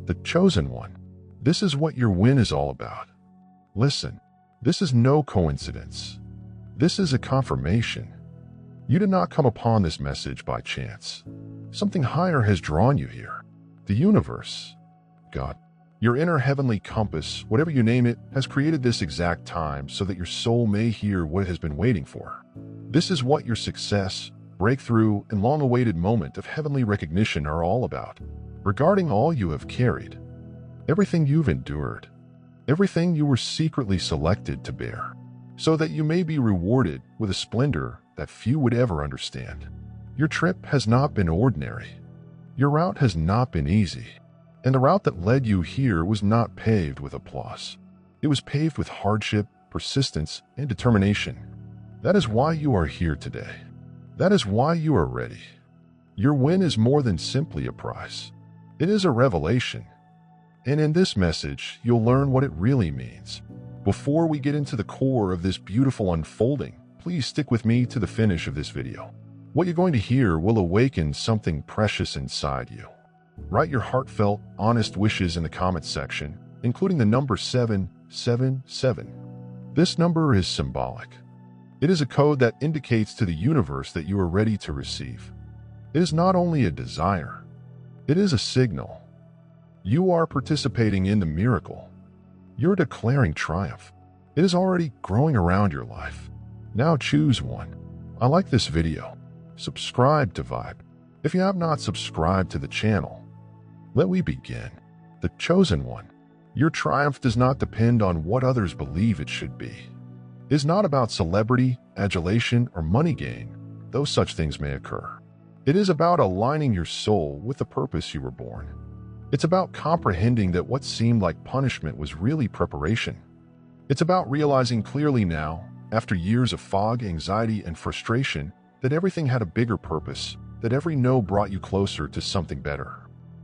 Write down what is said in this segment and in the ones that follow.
the chosen one. This is what your win is all about. Listen, this is no coincidence. This is a confirmation. You did not come upon this message by chance. Something higher has drawn you here. The universe, God, your inner heavenly compass, whatever you name it, has created this exact time so that your soul may hear what it has been waiting for. This is what your success, breakthrough, and long-awaited moment of heavenly recognition are all about. Regarding all you have carried, everything you've endured, everything you were secretly selected to bear, so that you may be rewarded with a splendor that few would ever understand. Your trip has not been ordinary. Your route has not been easy. And the route that led you here was not paved with applause. It was paved with hardship, persistence, and determination. That is why you are here today. That is why you are ready. Your win is more than simply a prize. It is a revelation. And in this message, you'll learn what it really means. Before we get into the core of this beautiful unfolding, please stick with me to the finish of this video. What you're going to hear will awaken something precious inside you. Write your heartfelt, honest wishes in the comments section, including the number 777. This number is symbolic. It is a code that indicates to the universe that you are ready to receive. It is not only a desire, it is a signal. You are participating in the miracle. You're declaring triumph. It is already growing around your life. Now choose one. I like this video. Subscribe to Vibe. If you have not subscribed to the channel, let we begin. The chosen one. Your triumph does not depend on what others believe it should be. It is not about celebrity, adulation, or money gain, though such things may occur. It is about aligning your soul with the purpose you were born. It's about comprehending that what seemed like punishment was really preparation. It's about realizing clearly now, after years of fog, anxiety, and frustration, that everything had a bigger purpose, that every no brought you closer to something better.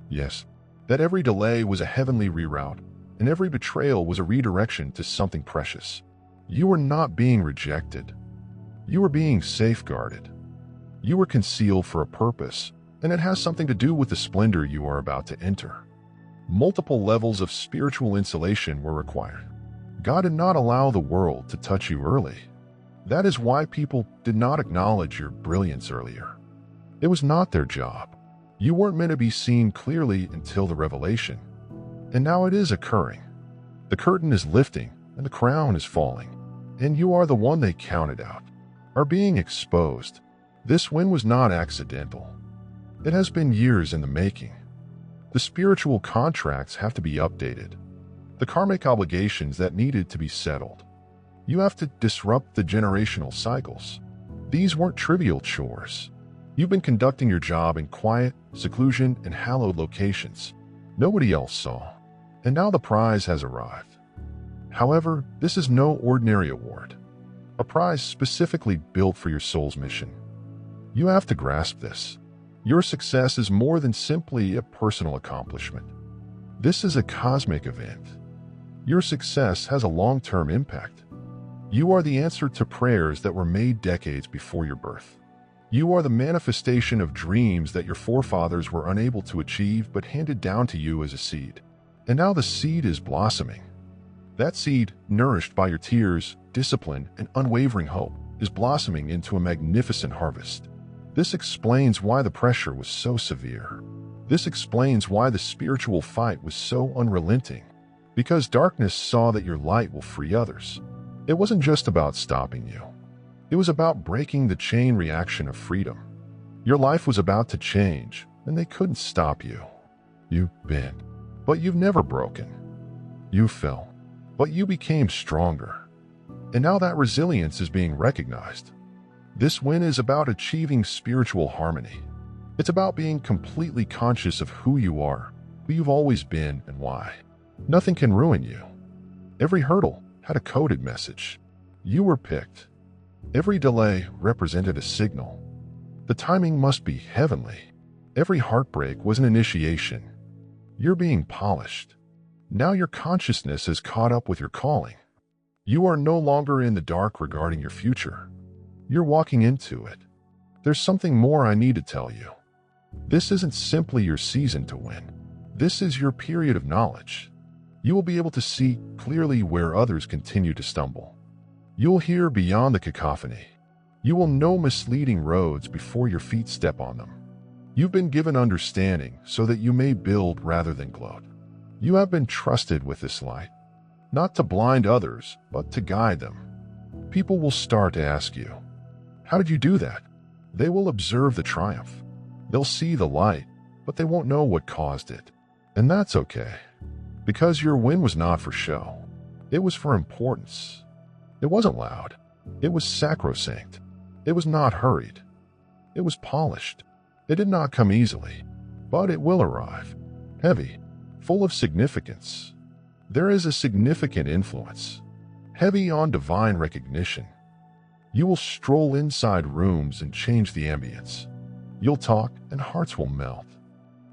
Yes, that every delay was a heavenly reroute, and every betrayal was a redirection to something precious. You were not being rejected. You were being safeguarded. You were concealed for a purpose, and it has something to do with the splendor you are about to enter. Multiple levels of spiritual insulation were required. God did not allow the world to touch you early. That is why people did not acknowledge your brilliance earlier. It was not their job. You weren't meant to be seen clearly until the revelation. And now it is occurring. The curtain is lifting, and the crown is falling. And you are the one they counted out, are being exposed. This win was not accidental. It has been years in the making. The spiritual contracts have to be updated. The karmic obligations that needed to be settled. You have to disrupt the generational cycles. These weren't trivial chores. You've been conducting your job in quiet, seclusion, and hallowed locations. Nobody else saw. And now the prize has arrived. However, this is no ordinary award. A prize specifically built for your soul's mission. You have to grasp this. Your success is more than simply a personal accomplishment. This is a cosmic event. Your success has a long-term impact. You are the answer to prayers that were made decades before your birth. You are the manifestation of dreams that your forefathers were unable to achieve but handed down to you as a seed. And now the seed is blossoming. That seed, nourished by your tears, discipline, and unwavering hope, is blossoming into a magnificent harvest. This explains why the pressure was so severe. This explains why the spiritual fight was so unrelenting. Because darkness saw that your light will free others. It wasn't just about stopping you. It was about breaking the chain reaction of freedom. Your life was about to change, and they couldn't stop you. You bent, but you've never broken. You fell, but you became stronger. And now that resilience is being recognized. This win is about achieving spiritual harmony. It's about being completely conscious of who you are, who you've always been, and why. Nothing can ruin you. Every hurdle had a coded message. You were picked. Every delay represented a signal. The timing must be heavenly. Every heartbreak was an initiation. You're being polished. Now your consciousness is caught up with your calling. You are no longer in the dark regarding your future. You're walking into it. There's something more I need to tell you. This isn't simply your season to win. This is your period of knowledge. You will be able to see clearly where others continue to stumble. You will hear beyond the cacophony. You will know misleading roads before your feet step on them. You've been given understanding so that you may build rather than gloat. You have been trusted with this light, not to blind others, but to guide them. People will start to ask you, "How did you do that?" They will observe the triumph. They'll see the light, but they won't know what caused it. And that's okay, because your win was not for show. It was for importance. It wasn't loud. It was sacrosanct. It was not hurried. It was polished. It did not come easily, but it will arrive, heavy, full of significance. There is a significant influence, heavy on divine recognition. You will stroll inside rooms and change the ambience. You'll talk and hearts will melt.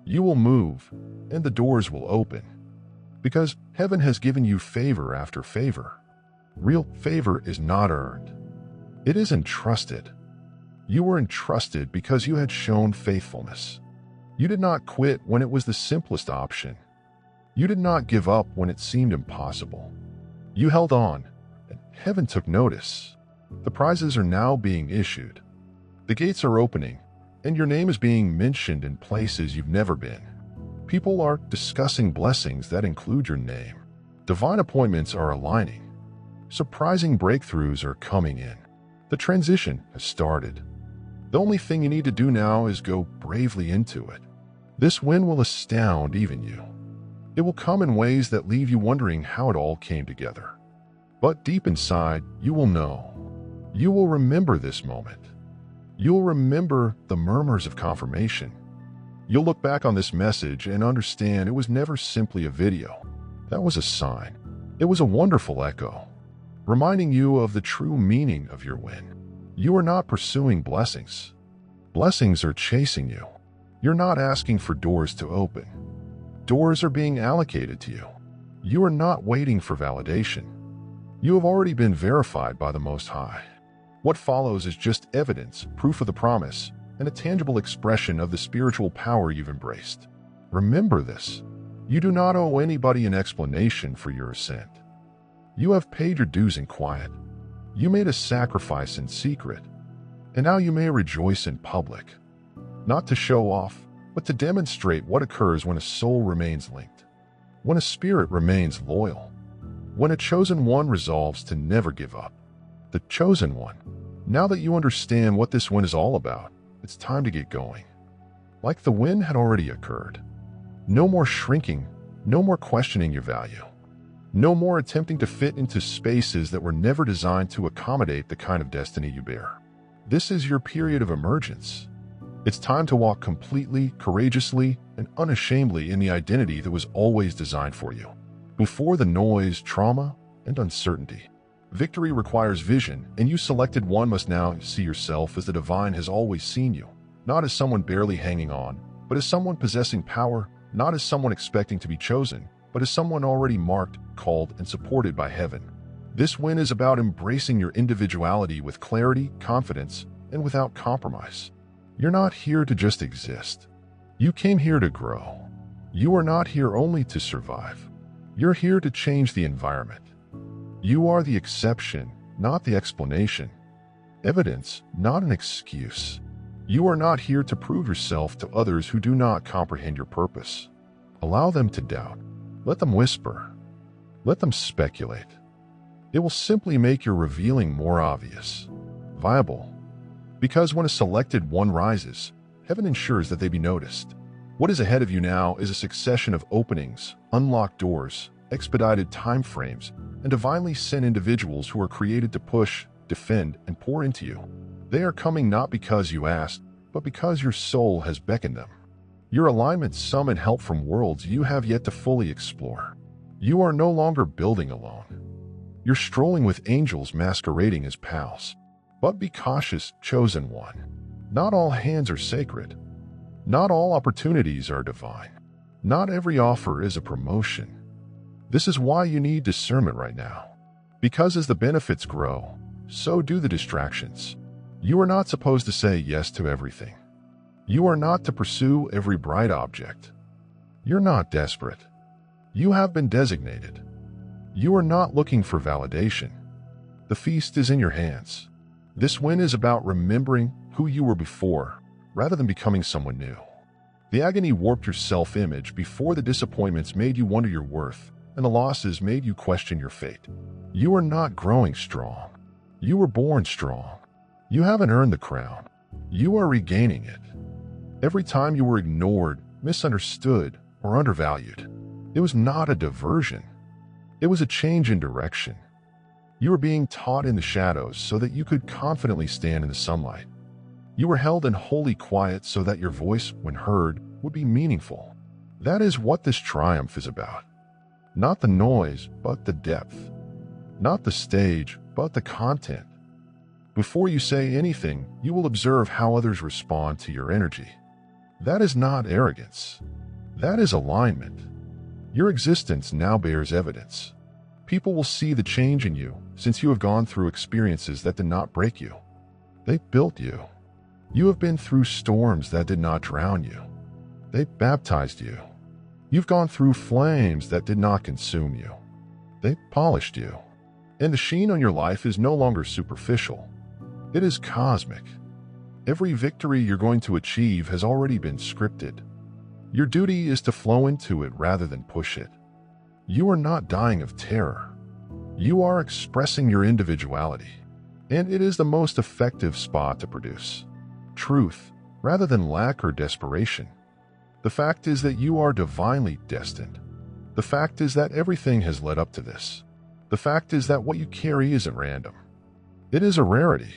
You will move and the doors will open, because heaven has given you favor after favor. Real favor is not earned. It is entrusted. You were entrusted because you had shown faithfulness. You did not quit when it was the simplest option. You did not give up when it seemed impossible. You held on, and heaven took notice. The prizes are now being issued. The gates are opening, and your name is being mentioned in places you've never been. People are discussing blessings that include your name. Divine appointments are aligning. Surprising breakthroughs are coming in. The transition has started. The only thing you need to do now is go bravely into it. This win will astound even you. It will come in ways that leave you wondering how it all came together. But deep inside, you will know. You will remember this moment. You'll remember the murmurs of confirmation. You'll look back on this message and understand it was never simply a video. That was a sign. It was a wonderful echo, reminding you of the true meaning of your win. You are not pursuing blessings. Blessings are chasing you. You're not asking for doors to open. Doors are being allocated to you. You are not waiting for validation. You have already been verified by the Most High. What follows is just evidence, proof of the promise, and a tangible expression of the spiritual power you've embraced. Remember this. You do not owe anybody an explanation for your ascent. You have paid your dues in quiet. You made a sacrifice in secret, and now you may rejoice in public. Not to show off, but to demonstrate what occurs when a soul remains linked, when a spirit remains loyal, when a chosen one resolves to never give up. The chosen one. Now that you understand what this win is all about, it's time to get going. Like the win had already occurred. No more shrinking, no more questioning your value. No more attempting to fit into spaces that were never designed to accommodate the kind of destiny you bear. This is your period of emergence. It's time to walk completely, courageously, and unashamedly in the identity that was always designed for you. Before the noise, trauma, and uncertainty. Victory requires vision, and you selected one must now see yourself as the divine has always seen you, not as someone barely hanging on, but as someone possessing power, not as someone expecting to be chosen, but as someone already marked, called, and supported by heaven. This win is about embracing your individuality with clarity, confidence, and without compromise. You're not here to just exist. You came here to grow. You are not here only to survive. You're here to change the environment. You are the exception, not the explanation. Evidence, not an excuse. You are not here to prove yourself to others who do not comprehend your purpose. Allow them to doubt. Let them whisper. Let them speculate. It will simply make your revealing more obvious, viable. Because when a selected one rises, heaven ensures that they be noticed. What is ahead of you now is a succession of openings, unlocked doors, expedited time frames, and divinely sent individuals who are created to push, defend, and pour into you. They are coming not because you asked, but because your soul has beckoned them. Your alignments summon help from worlds you have yet to fully explore. You are no longer building alone. You're strolling with angels masquerading as pals. But be cautious, chosen one. Not all hands are sacred. Not all opportunities are divine. Not every offer is a promotion. This is why you need discernment right now. Because as the benefits grow, so do the distractions. You are not supposed to say yes to everything. You are not to pursue every bright object. You're not desperate. You have been designated. You are not looking for validation. The feast is in your hands. This win is about remembering who you were before, rather than becoming someone new. The agony warped your self-image before the disappointments made you wonder your worth, and the losses made you question your fate. You are not growing strong. You were born strong. You haven't earned the crown. You are regaining it. Every time you were ignored, misunderstood, or undervalued, it was not a diversion. It was a change in direction. You were being taught in the shadows so that you could confidently stand in the sunlight. You were held in holy quiet so that your voice, when heard, would be meaningful. That is what this triumph is about. Not the noise, but the depth. Not the stage, but the content. Before you say anything, you will observe how others respond to your energy. That is not arrogance. That is alignment. Your existence now bears evidence. People will see the change in you since you have gone through experiences that did not break you. They built you. You have been through storms that did not drown you. They baptized you. You've gone through flames that did not consume you. They polished you. And the sheen on your life is no longer superficial. It is cosmic. Every victory you're going to achieve has already been scripted. Your duty is to flow into it rather than push it. You are not dying of terror. You are expressing your individuality. And it is the most effective spot to produce truth rather than lack or desperation. The fact is that you are divinely destined. The fact is that everything has led up to this. The fact is that what you carry isn't random. It is a rarity.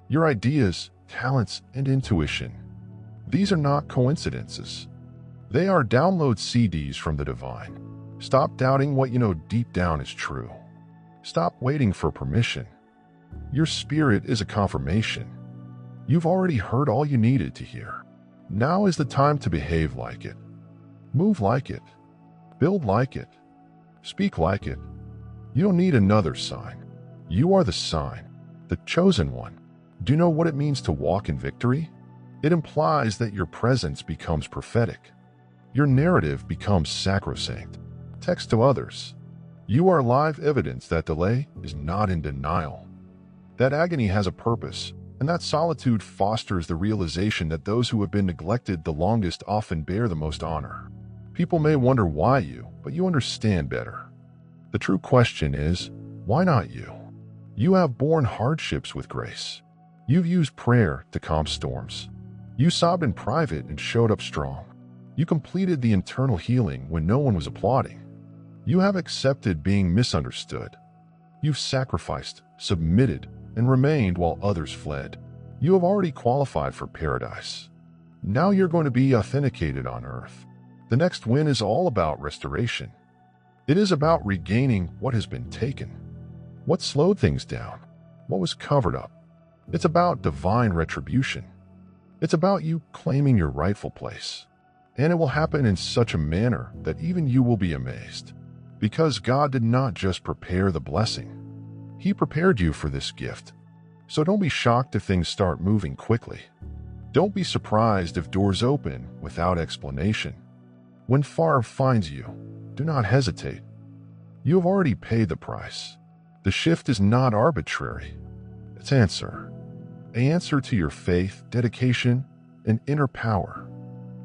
Your ideas, talents, and intuition. These are not coincidences. They are download CDs from the divine. Stop doubting what you know deep down is true. Stop waiting for permission. Your spirit is a confirmation. You've already heard all you needed to hear. Now is the time to behave like it. Move like it. Build like it. Speak like it. You don't need another sign. You are the sign, the chosen one. Do you know what it means to walk in victory? It implies that your presence becomes prophetic. Your narrative becomes sacrosanct. Text to others. You are live evidence that delay is not in denial. That agony has a purpose, and that solitude fosters the realization that those who have been neglected the longest often bear the most honor. People may wonder why you, but you understand better. The true question is, why not you? You have borne hardships with grace. You've used prayer to calm storms. You sobbed in private and showed up strong. You completed the internal healing when no one was applauding. You have accepted being misunderstood. You've sacrificed, submitted, and remained while others fled. You have already qualified for paradise. Now you're going to be authenticated on earth. The next win is all about restoration. It is about regaining what has been taken. What slowed things down? What was covered up? It's about divine retribution. It's about you claiming your rightful place. And it will happen in such a manner that even you will be amazed. Because God did not just prepare the blessing. He prepared you for this gift. So don't be shocked if things start moving quickly. Don't be surprised if doors open without explanation. When fire finds you, do not hesitate. You have already paid the price. The shift is not arbitrary. It's an answer to your faith, dedication, and inner power.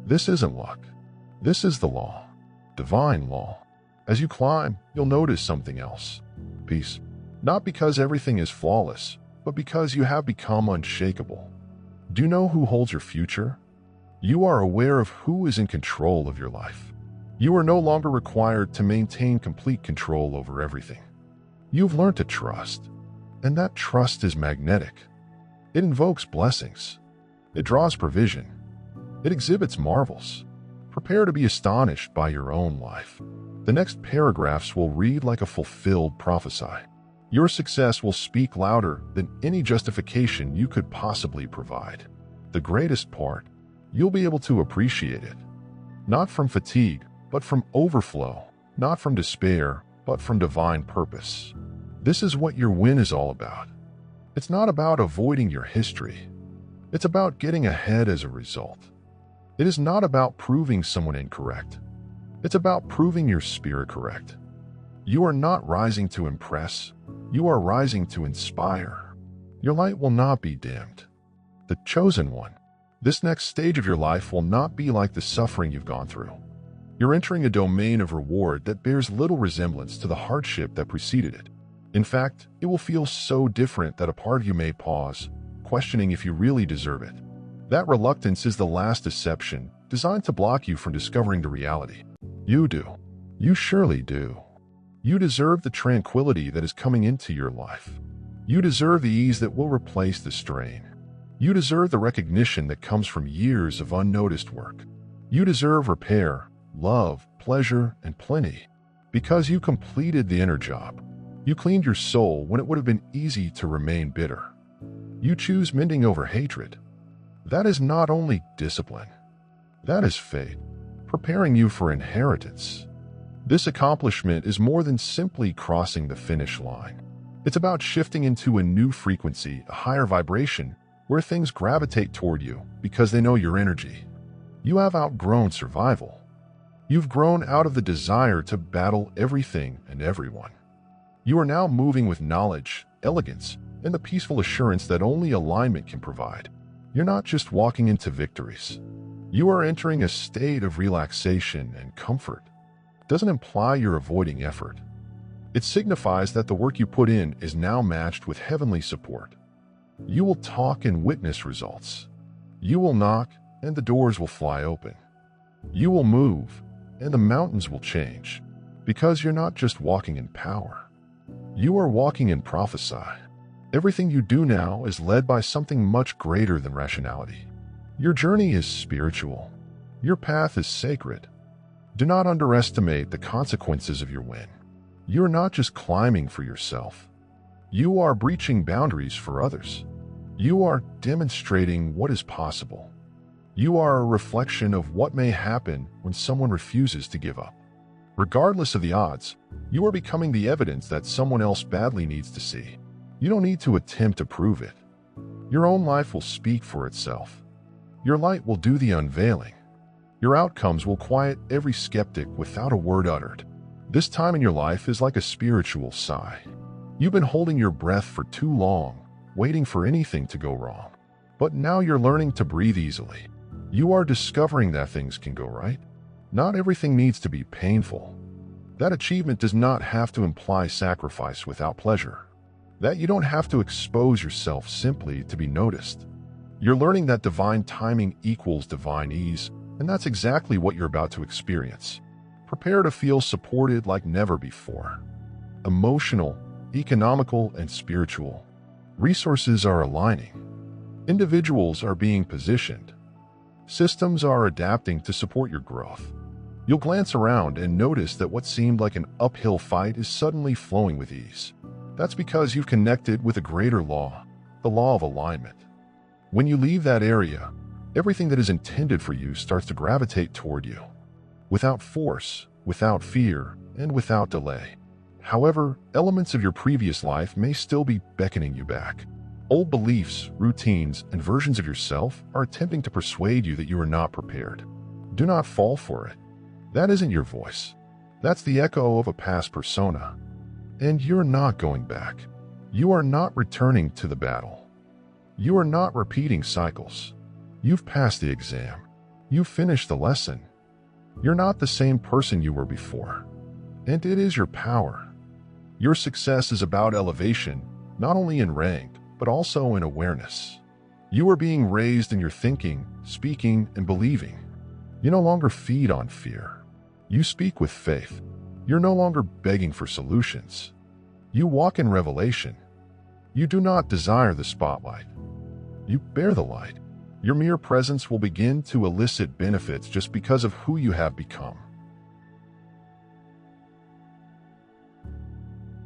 This isn't luck. This is the law, divine law. As you climb, you'll notice something else. Peace. Not because everything is flawless, but because you have become unshakable. Do you know who holds your future? You are aware of who is in control of your life. You are no longer required to maintain complete control over everything. You've learned to trust, and that trust is magnetic. It invokes blessings. It draws provision. It exhibits marvels. Prepare to be astonished by your own life. The next paragraphs will read like a fulfilled prophecy. Your success will speak louder than any justification you could possibly provide. The greatest part, you'll be able to appreciate it. Not from fatigue, but from overflow. Not from despair, but from divine purpose. This is what your win is all about. It's not about avoiding your history. It's about getting ahead as a result. It is not about proving someone incorrect. It's about proving your spirit correct. You are not rising to impress, you are rising to inspire. Your light will not be dimmed. The chosen one. This next stage of your life will not be like the suffering you've gone through. You're entering a domain of reward that bears little resemblance to the hardship that preceded it. In fact, it will feel so different that a part of you may pause, questioning if you really deserve it. That reluctance is the last deception, designed to block you from discovering the reality. You do. You surely do. You deserve the tranquility that is coming into your life. You deserve the ease that will replace the strain. You deserve the recognition that comes from years of unnoticed work. You deserve repair, love, pleasure, and plenty. Because you completed the inner job. You cleaned your soul when it would have been easy to remain bitter. You choose mending over hatred. That is not only discipline. That is fate, preparing you for inheritance. This accomplishment is more than simply crossing the finish line. It's about shifting into a new frequency, a higher vibration, where things gravitate toward you because they know your energy. You have outgrown survival. You've grown out of the desire to battle everything and everyone. You are now moving with knowledge, elegance, and the peaceful assurance that only alignment can provide. You're not just walking into victories. You are entering a state of relaxation and comfort. It doesn't imply you're avoiding effort. It signifies that the work you put in is now matched with heavenly support. You will talk and witness results. You will knock, and the doors will fly open. You will move, and the mountains will change, because you're not just walking in power. You are walking in prophecy. Everything you do now is led by something much greater than rationality. Your journey is spiritual. Your path is sacred. Do not underestimate the consequences of your win. You are not just climbing for yourself. You are breaching boundaries for others. You are demonstrating what is possible. You are a reflection of what may happen when someone refuses to give up. Regardless of the odds, you are becoming the evidence that someone else badly needs to see. You don't need to attempt to prove it. Your own life will speak for itself. Your light will do the unveiling. Your outcomes will quiet every skeptic without a word uttered. This time in your life is like a spiritual sigh. You've been holding your breath for too long, waiting for anything to go wrong. But now you're learning to breathe easily. You are discovering that things can go right. Not everything needs to be painful. That achievement does not have to imply sacrifice without pleasure. That you don't have to expose yourself simply to be noticed. You're learning that divine timing equals divine ease, and that's exactly what you're about to experience. Prepare to feel supported like never before. Emotional, economical, and spiritual. Resources are aligning. Individuals are being positioned. Systems are adapting to support your growth. You'll glance around and notice that what seemed like an uphill fight is suddenly flowing with ease. That's because you've connected with a greater law, the law of alignment. When you leave that area, everything that is intended for you starts to gravitate toward you. Without force, without fear, and without delay. However, elements of your previous life may still be beckoning you back. Old beliefs, routines, and versions of yourself are attempting to persuade you that you are not prepared. Do not fall for it. That isn't your voice. That's the echo of a past persona. And you're not going back. You are not returning to the battle. You are not repeating cycles. You've passed the exam. You've finished the lesson. You're not the same person you were before. And it is your power. Your success is about elevation, not only in rank, but also in awareness. You are being raised in your thinking, speaking, and believing. You no longer feed on fear. You speak with faith. You're no longer begging for solutions. You walk in revelation. You do not desire the spotlight. You bear the light. Your mere presence will begin to elicit benefits just because of who you have become.